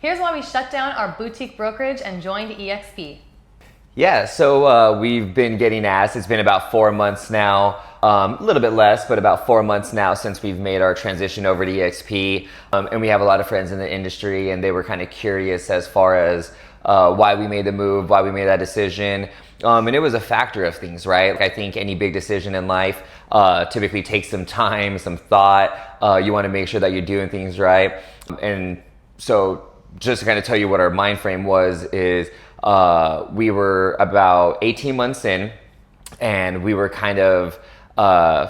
Here's why we shut down our boutique brokerage and joined eXp. Yeah, so we've been getting asked. It's been about 4 months now, a little bit less, but about 4 months now since we've made our transition over to eXp. And we have a lot of friends in the industry, and they were kind of curious as far as why we made the move, why we made that decision. And it was a factor of things, right? I think any big decision in life typically takes some time, some thought. You want to make sure that you're doing things right. And so just to kind of tell you what our mind frame was is we were about 18 months in, and we were kind of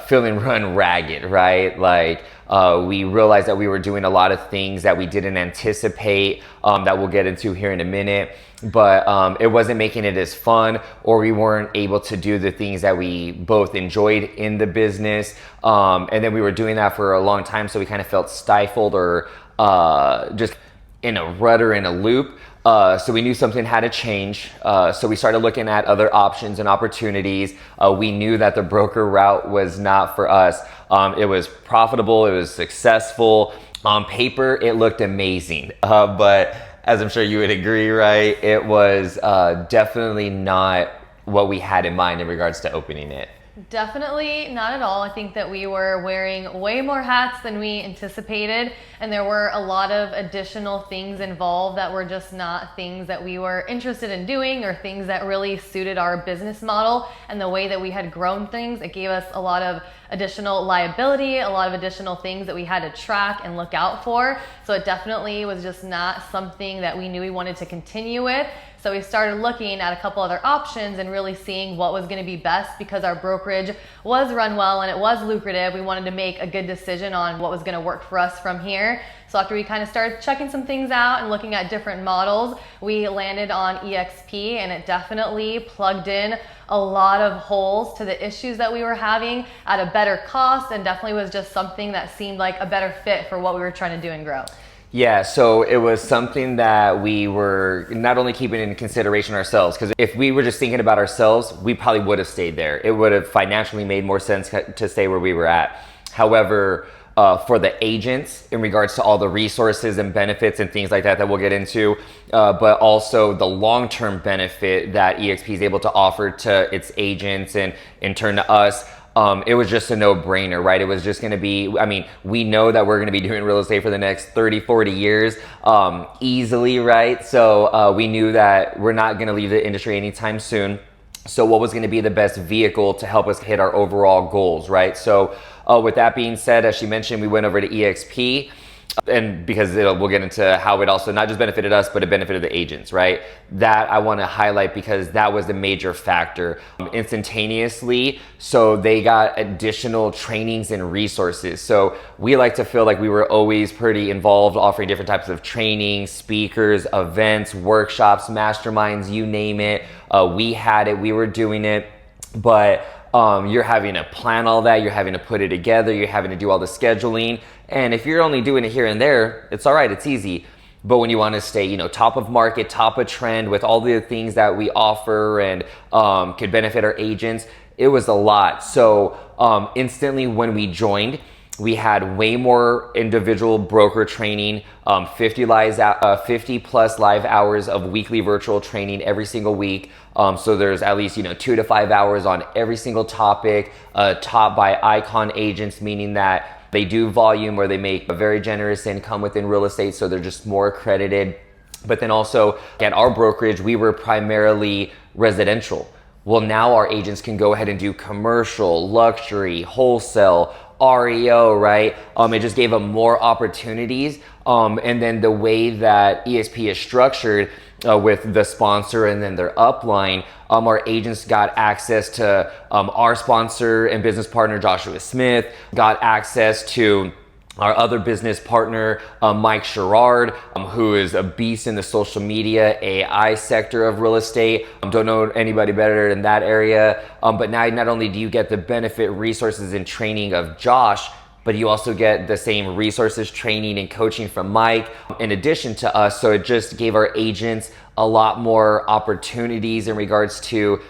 feeling run ragged, right? Like we realized that we were doing a lot of things that we didn't anticipate, that we'll get into here in a minute, but it wasn't making it as fun, or we weren't able to do the things that we both enjoyed in the business. And then we were doing that for a long time, so we kind of felt stifled or just in a rut or in a loop. So we knew something had to change. So we started looking at other options and opportunities. We knew that the broker route was not for us. It was profitable, it was successful. On paper, it looked amazing. But as I'm sure you would agree, right? It was definitely not what we had in mind in regards to opening it. Definitely not at all. I think that we were wearing way more hats than we anticipated, and there were a lot of additional things involved that were just not things that we were interested in doing, or things that really suited our business model and the way that we had grown things. It gave us a lot of additional liability, a lot of additional things that we had to track and look out for. So it definitely was just not something that we knew we wanted to continue with. So we started looking at a couple other options and really seeing what was going to be best, because our brokerage was run well and it was lucrative. We wanted to make a good decision on what was going to work for us from here. So after we kind of started checking some things out and looking at different models, we landed on eXp, and it definitely plugged in a lot of holes to the issues that we were having at a better cost, and definitely was just something that seemed like a better fit for what we were trying to do and grow. Yeah, so it was something that we were not only keeping in consideration ourselves, because if we were just thinking about ourselves, we probably would have stayed there. It would have financially made more sense to stay where we were at. However, for the agents, in regards to all the resources and benefits and things like that that we'll get into, but also the long-term benefit that eXp is able to offer to its agents and in turn to us, it was just a no-brainer, right? It was just going to be, I mean, we know that we're going to be doing real estate for the next 30, 40 years easily, right? So we knew that we're not going to leave the industry anytime soon. So what was going to be the best vehicle to help us hit our overall goals, right? So with that being said, as she mentioned, we went over to eXp. And because we'll get into how it also not just benefited us, but it benefited the agents, right? That I want to highlight because that was the major factor. Instantaneously, so they got additional trainings and resources. So we like to feel like we were always pretty involved, offering different types of training, speakers, events, workshops, masterminds, you name it. We had it, we were doing it, but you're having to plan all that, you're having to put it together, you're having to do all the scheduling. And if you're only doing it here and there, it's all right, it's easy. But when you want to stay, top of market, top of trend with all the things that we offer and could benefit our agents, it was a lot. So instantly when we joined, we had way more individual broker training, 50 plus live hours of weekly virtual training every single week. So there's at least 2 to 5 hours on every single topic, taught by icon agents, meaning that they do volume or they make a very generous income within real estate, so they're just more accredited. But then also at our brokerage, we were primarily residential. Well, now our agents can go ahead and do commercial, luxury, wholesale, REO, right? It just gave them more opportunities. And then the way that eXp is structured with the sponsor and then their upline, our agents got access to our sponsor and business partner, Joshua Smith, got access to our other business partner, Mike Sherrard, who is a beast in the social media AI sector of real estate. Don't know anybody better in that area. But now not only do you get the benefit, resources, and training of Josh, but you also get the same resources, training, and coaching from Mike in addition to us. So it just gave our agents a lot more opportunities in regards to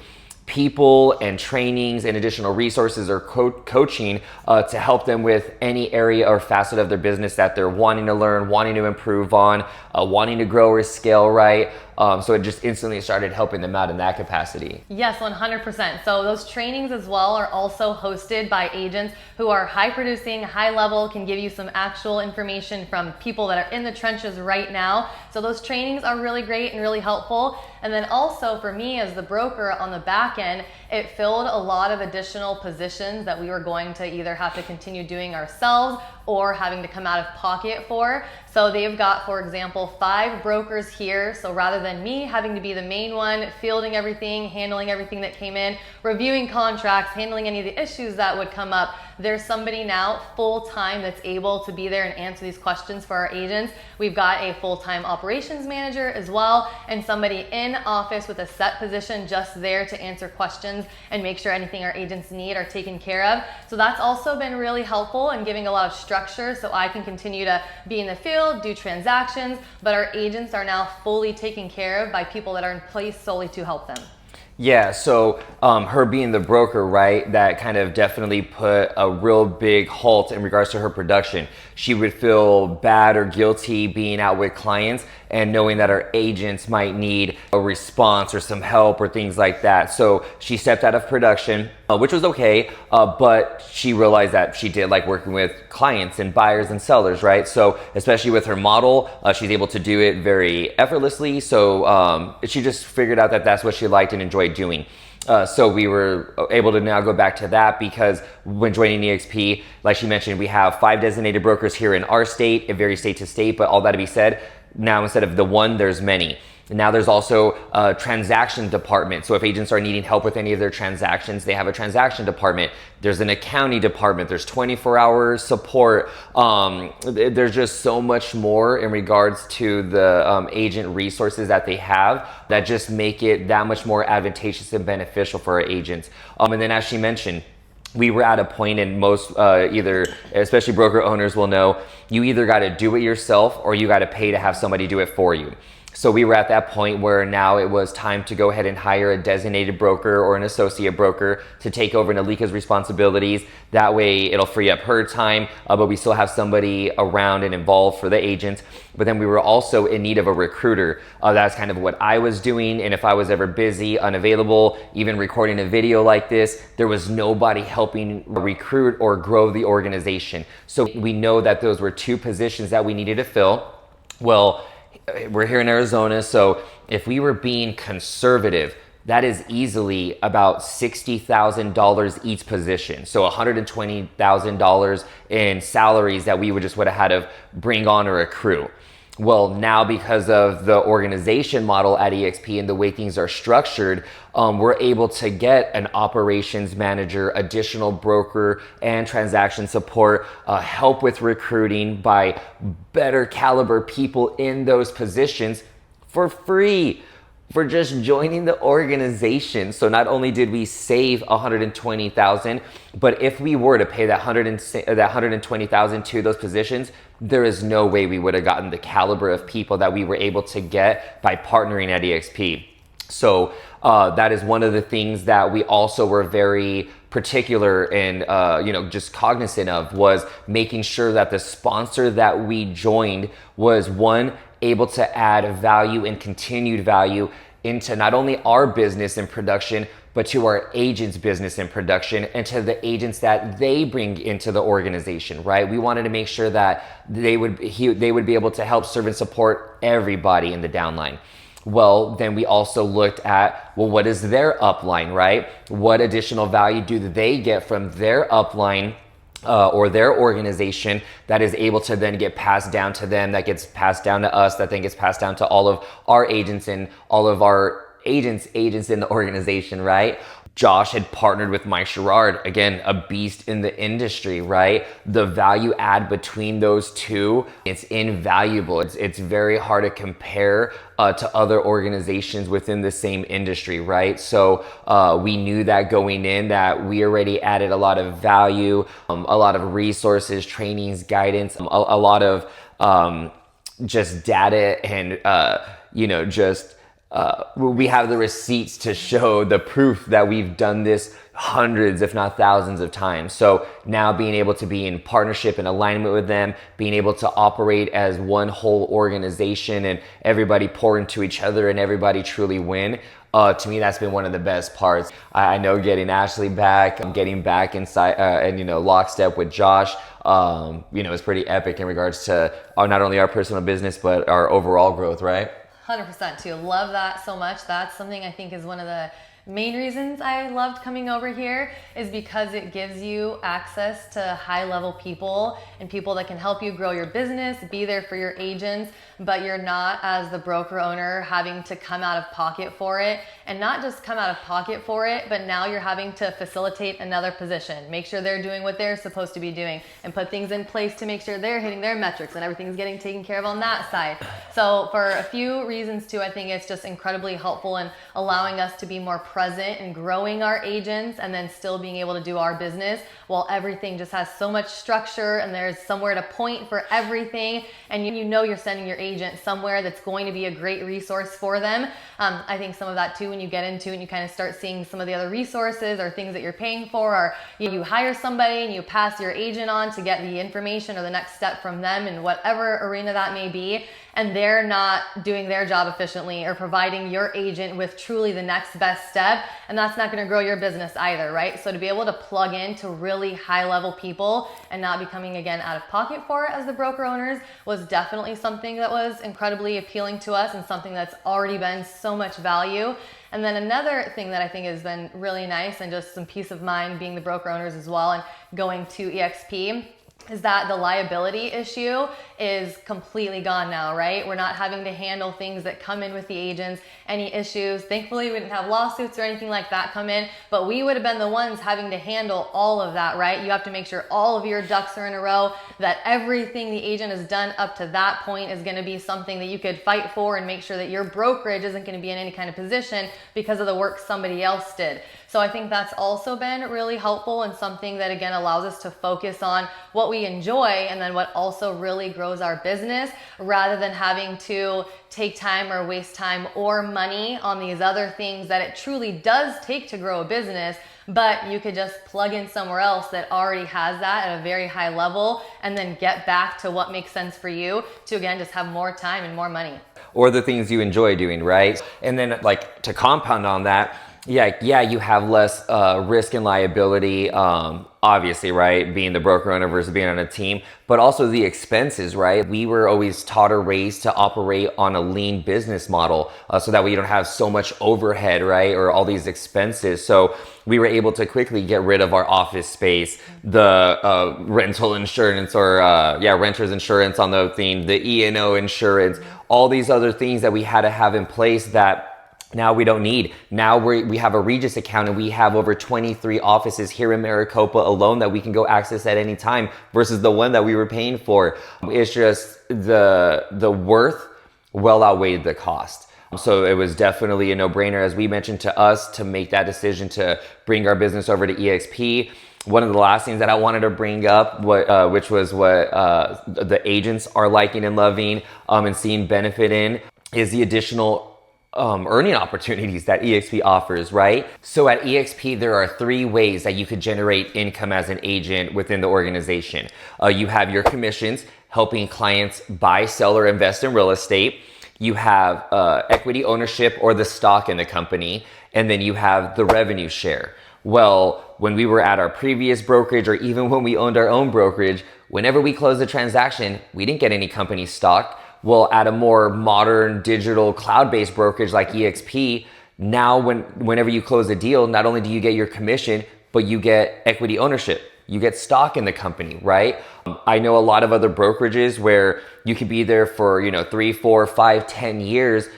people and trainings and additional resources or coaching to help them with any area or facet of their business that they're wanting to learn, wanting to improve on, wanting to grow or scale, right? So it just instantly started helping them out in that capacity. Yes, 100%. So those trainings as well are also hosted by agents who are high producing, high level, can give you some actual information from people that are in the trenches right now. So those trainings are really great and really helpful. And then also for me as the broker on the back end, it filled a lot of additional positions that we were going to either have to continue doing ourselves or having to come out of pocket for. So they've got, for example, 5 brokers here. So rather than me having to be the main one, fielding everything, handling everything that came in, reviewing contracts, handling any of the issues that would come up, there's somebody now full-time that's able to be there and answer these questions for our agents. We've got a full-time operations manager as well, and somebody in office with a set position just there to answer questions and make sure anything our agents need are taken care of. So that's also been really helpful in giving a lot of structure so I can continue to be in the field, do transactions, but our agents are now fully taken care of by people that are in place solely to help them. Yeah, so her being the broker, right, that kind of definitely put a real big halt in regards to her production. She would feel bad or guilty being out with clients and knowing that our agents might need a response or some help or things like that. So she stepped out of production, which was okay, but she realized that she did like working with clients and buyers and sellers, right? So especially with her model, she's able to do it very effortlessly. So she just figured out that that's what she liked and enjoyed doing. So we were able to now go back to that because when joining eXp, like she mentioned, we have 5 designated brokers here in our state. It varies state to state, but all that to be said, now instead of the one, there's many. And now there's also a transaction department. So if agents are needing help with any of their transactions, they have a transaction department. There's an accounting department. There's 24-hour support. There's just so much more in regards to the agent resources that they have that just make it that much more advantageous and beneficial for our agents. And then as she mentioned, we were at a point in most, either, especially broker owners will know, you either got to do it yourself or you got to pay to have somebody do it for you. So we were at that point where now it was time to go ahead and hire a designated broker or an associate broker to take over Nalika's responsibilities. That way it'll free up her time, but we still have somebody around and involved for the agents. But then we were also in need of a recruiter. That's kind of what I was doing. And if I was ever busy, unavailable, even recording a video like this, there was nobody helping recruit or grow the organization. So we know that those were 2 positions that we needed to fill. Well, we're here in Arizona, so if we were being conservative, that is easily about $60,000 each position. So $120,000 in salaries that we would have had to bring on or accrue. Well, now because of the organization model at eXp and the way things are structured, we're able to get an operations manager, additional broker and transaction support, help with recruiting by better caliber people in those positions for free for just joining the organization. So not only did we save $120,000, but if we were to pay that $120,000 to those positions, there is no way we would have gotten the caliber of people that we were able to get by partnering at eXp. So that is one of the things that we also were very particular and just cognizant of, was making sure that the sponsor that we joined was, one, able to add value and continued value into not only our business and production, but to our agents' business and production and to the agents that they bring into the organization, right? We wanted to make sure that they would be able to help serve and support everybody in the downline. Well, then we also looked at, well, what is their upline, right? What additional value do they get from their upline or their organization that is able to then get passed down to them, that gets passed down to us, that then gets passed down to all of our agents and all of our agents in the organization, right? Josh had partnered with Mike Sherrard, again, a beast in the industry, right? The value add between those two, it's invaluable. It's very hard to compare to other organizations within the same industry, right? So we knew that going in, that we already added a lot of value, a lot of resources, trainings, guidance, a lot of just data and, just we have the receipts to show the proof that we've done this hundreds, if not thousands of times. So now being able to be in partnership and alignment with them, being able to operate as one whole organization and everybody pour into each other and everybody truly win. To me, that's been one of the best parts. I know getting Ashley back, getting back inside and, lockstep with Josh, it's pretty epic in regards to not only our personal business, but our overall growth, right? 100% too. Love that so much. That's something I think is one of the main reasons I loved coming over here, is because it gives you access to high level people and people that can help you grow your business, be there for your agents, but you're not, as the broker owner, having to come out of pocket for it. And not just come out of pocket for it, but now you're having to facilitate another position, make sure they're doing what they're supposed to be doing, and put things in place to make sure they're hitting their metrics and everything's getting taken care of on that side. So for a few reasons too, I think it's just incredibly helpful in allowing us to be more present and growing our agents, and then still being able to do our business while everything just has so much structure and there's somewhere to point for everything, and you're sending your agent somewhere that's going to be a great resource for them. I think some of that too, when you get into it and you kind of start seeing some of the other resources or things that you're paying for, or you hire somebody and you pass your agent on to get the information or the next step from them in whatever arena that may be, and they're not doing their job efficiently or providing your agent with truly the next best step, and that's not going to grow your business either, right? So to be able to plug into really high level people and not becoming, again, out of pocket for it as the broker owners was definitely something that was incredibly appealing to us, and something that's already been so much value. And then another thing that I think has been really nice, and just some peace of mind being the broker owners as well and going to eXp, is that the liability issue is completely gone now, right? We're not having to handle things that come in with the agents, any issues. Thankfully, we didn't have lawsuits or anything like that come in, but we would have been the ones having to handle all of that, right? You have to make sure all of your ducks are in a row, that everything the agent has done up to that point is going to be something that you could fight for, and make sure that your brokerage isn't going to be in any kind of position because of the work somebody else did. So I think that's also been really helpful, and something that, again, allows us to focus on what we enjoy and then what also really grows our business, rather than having to take time or waste time or money on these other things that it truly does take to grow a business, but you could just plug in somewhere else that already has that at a very high level, and then get back to what makes sense for you to, again, just have more time and more money. Or the things you enjoy doing, right? And then, like, to compound on that, yeah, you have less risk and liability, obviously, right? Being the broker owner versus being on a team, but also the expenses, right? We were always taught or raised to operate on a lean business model, so that way you don't have so much overhead, right? Or all these expenses. So we were able to quickly get rid of our office space, the rental insurance, or renter's insurance on the thing, the E&O insurance, all these other things that we had to have in place that now we don't need. Now we have a Regis account, and we have over 23 offices here in Maricopa alone that we can go access at any time, versus the one that we were paying for. It's just the worth well outweighed the cost. So it was definitely a no-brainer, as we mentioned, to us to make that decision to bring our business over to eXp. One of the last things that I wanted to bring up, which was what the agents are liking and loving and seeing benefit in, is the additional earning opportunities that eXp offers, right? So at eXp, there are 3 ways that you could generate income as an agent within the organization. You have your commissions, helping clients buy, sell, or invest in real estate. You have equity ownership, or the stock in the company. And then you have the revenue share. Well, when we were at our previous brokerage, or even when we owned our own brokerage, whenever we closed a transaction, we didn't get any company stock. Well, at a more modern, digital, cloud-based brokerage like eXp, now whenever you close a deal, not only do you get your commission, but you get equity ownership. You get stock in the company, right? I know a lot of other brokerages where you could be there for 3, 4, 5, 10 years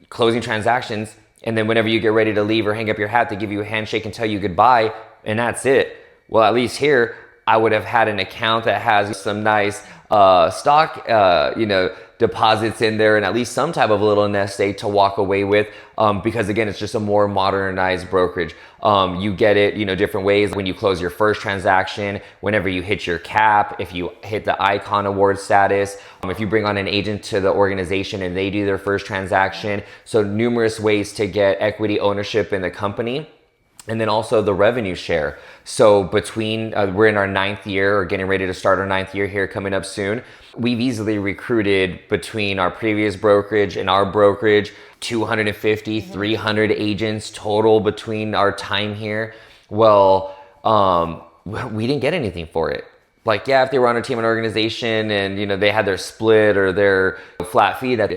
closing transactions, and then whenever you get ready to leave or hang up your hat, they give you a handshake and tell you goodbye, and that's it. Well, at least here, I would have had an account that has some nice stock, deposits in there, and at least some type of little nest egg to walk away with, because again, it's just a more modernized brokerage. You get it, different ways when you close your first transaction, whenever you hit your cap, if you hit the icon award status, if you bring on an agent to the organization and they do their first transaction. So numerous ways to get equity ownership in the company. And then also the revenue share. So between, we're in our 9th year, or getting ready to start our 9th year here coming up soon. We've easily recruited, between our previous brokerage and our brokerage, 250, 300 agents total between our time here. Well, we didn't get anything for it. Like, yeah, if they were on a team and organization and, they had their split or their flat fee that,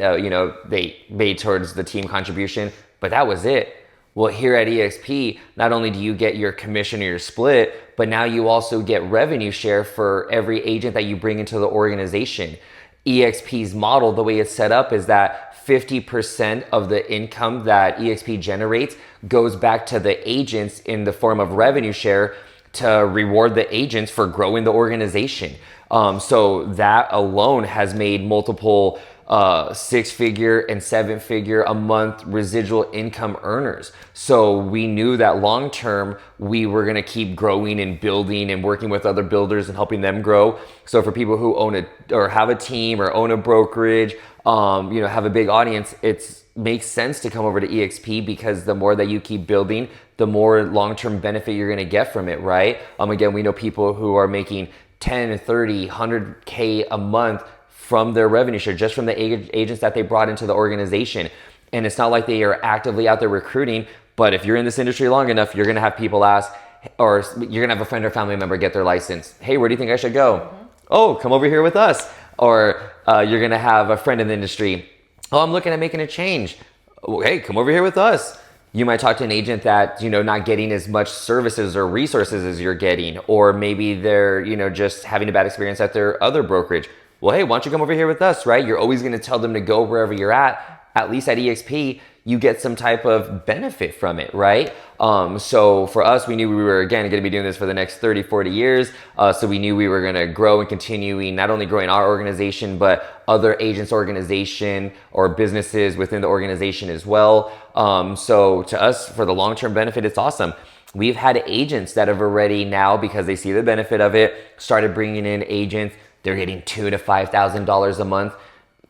they made towards the team contribution, but that was it. Well, here at eXp, not only do you get your commission or your split, but now you also get revenue share for every agent that you bring into the organization. eXp's model, the way it's set up, is that 50% of the income that eXp generates goes back to the agents in the form of revenue share to reward the agents for growing the organization. So that alone has made multiple 6-figure and 7-figure a month residual income earners. So we knew that long term we were going to keep growing and building and working with other builders and helping them grow. So for people who own or have a team or own a brokerage, have a big audience, it makes sense to come over to eXp, because the more that you keep building, the more long-term benefit you're going to get from it, right? Again, we know people who are making 10, 30, 100K a month from their revenue share, just from the agents that they brought into the organization. And it's not like they are actively out there recruiting, but if you're in this industry long enough, you're gonna have people ask, or you're gonna have a friend or family member get their license. Hey, where do you think I should go? Oh, come over here with us. Or you're gonna have a friend in the industry. Oh, I'm looking at making a change. Oh, hey, come over here with us. You might talk to an agent that, not getting as much services or resources as you're getting, or maybe they're, just having a bad experience at their other brokerage. Well, hey, why don't you come over here with us, right? You're always going to tell them to go wherever you're at least at eXp, you get some type of benefit from it, right? So for us, we knew we were, again, going to be doing this for the next 30, 40 years. So we knew we were going to grow and continuing, not only growing our organization, but other agents' organization or businesses within the organization as well. So to us, for the long-term benefit, it's awesome. We've had agents that have already now, because they see the benefit of it, started bringing in agents. They're getting $2,000 to $5,000 a month.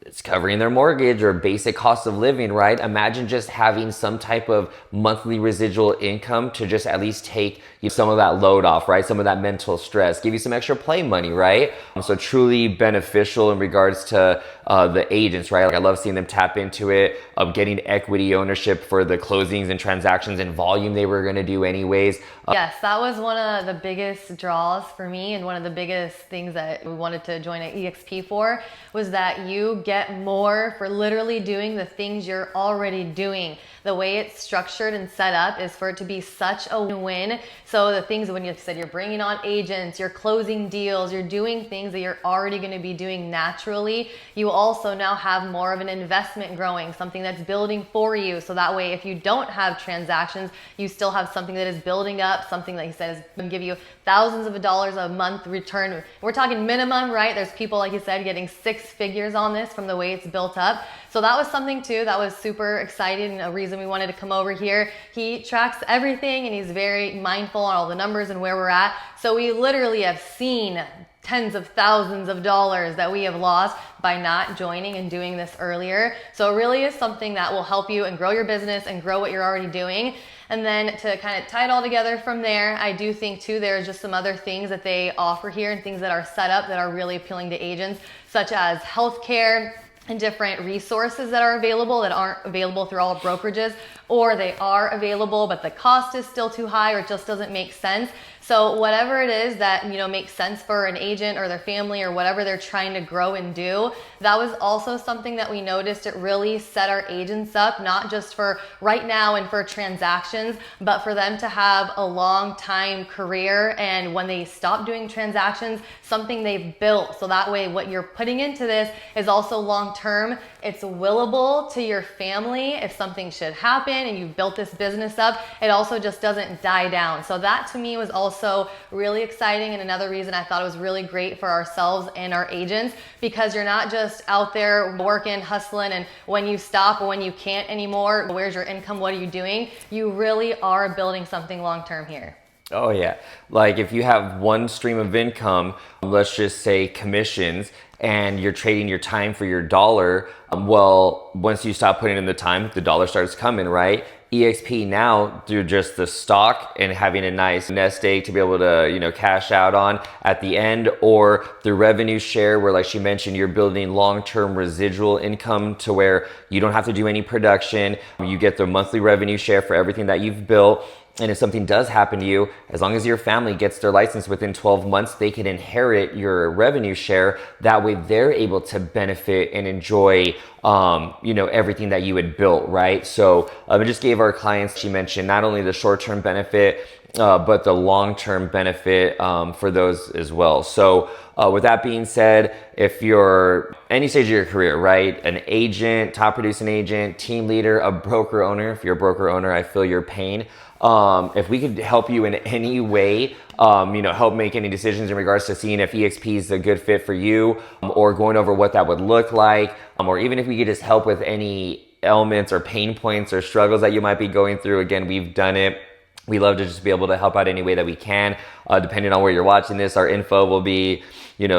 It's covering their mortgage or basic cost of living, right? Imagine just having some type of monthly residual income to just at least take some of that load off, right? Some of that mental stress, give you some extra play money, right? So truly beneficial in regards to the agents, right? Like, I love seeing them tap into it, of getting equity ownership for the closings and transactions and volume they were going to do anyways. Yes, that was one of the biggest draws for me, and one of the biggest things that we wanted to join at eXp for was that you get more for literally doing the things you're already doing. The way it's structured and set up is for it to be such a win. So the things, when you said you're bringing on agents, you're closing deals, you're doing things that you're already going to be doing naturally, you also now have more of an investment growing, something that's building for you. So that way, if you don't have transactions, you still have something that is building up, something that he said is going to give you thousands of dollars a month return. We're talking minimum, right? There's people, like you said, getting 6 figures on this from the way it's built up. So that was something too that was super exciting, and a reason we wanted to come over here. He tracks everything, and he's very mindful on all the numbers and where we're at. So we literally have seen tens of thousands of dollars that we have lost by not joining and doing this earlier. So it really is something that will help you and grow your business and grow what you're already doing. And then to kind of tie it all together from there, I do think too, there's just some other things that they offer here and things that are set up that are really appealing to agents, such as healthcare and different resources that are available that aren't available through all brokerages, or they are available but the cost is still too high, or it just doesn't make sense. So whatever it is that makes sense for an agent or their family or whatever they're trying to grow and do, that was also something that we noticed. It really set our agents up, not just for right now and for transactions, but for them to have a long time career, and when they stop doing transactions, something they've built. So that way what you're putting into this is also long term. It's willable to your family if something should happen and you've built this business up. It also just doesn't die down. So that to me was also also really exciting, and another reason I thought it was really great for ourselves and our agents, because you're not just out there working, hustling, and when you stop or when you can't anymore, where's your income, what are you doing? You really are building something long-term here. Oh yeah. Like if you have one stream of income, let's just say commissions, and you're trading your time for your dollar, well, once you stop putting in the time, the dollar starts coming, right? eXp now, through just the stock and having a nice nest egg to be able to, cash out on at the end, or the revenue share where, like she mentioned, you're building long-term residual income to where you don't have to do any production. You get the monthly revenue share for everything that you've built. And if something does happen to you, as long as your family gets their license within 12 months, they can inherit your revenue share. That way they're able to benefit and enjoy, everything that you had built, right? So I just gave our clients, she mentioned, not only the short-term benefit, but the long-term benefit for those as well. So with that being said, if you're any stage of your career, right, an agent, top producing agent, team leader, a broker owner, if you're a broker owner, I feel your pain. If we could help you in any way, help make any decisions in regards to seeing if eXp is a good fit for you, or going over what that would look like, or even if we could just help with any elements or pain points or struggles that you might be going through, again, we've done it. We love to just be able to help out any way that we can. Depending on where you're watching this, our info will be,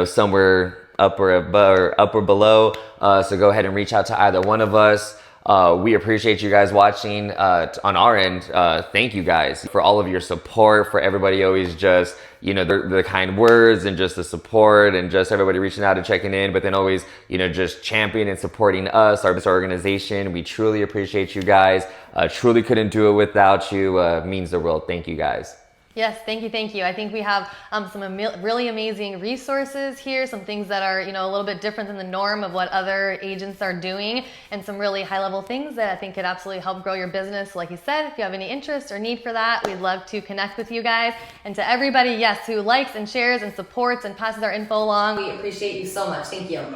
somewhere up or above or up or below. So go ahead and reach out to either one of us. We appreciate you guys watching. On our end, thank you guys for all of your support, for everybody always just, the kind words and just the support and just everybody reaching out and checking in, but then always, just championing and supporting us, this organization. We truly appreciate you guys. Truly couldn't do it without you. Means the world. Thank you guys. Yes, thank you, thank you. I think we have some really amazing resources here, some things that are, a little bit different than the norm of what other agents are doing, and some really high-level things that I think could absolutely help grow your business. Like you said, if you have any interest or need for that, we'd love to connect with you guys. And to everybody, yes, who likes and shares and supports and passes our info along, we appreciate you so much. Thank you.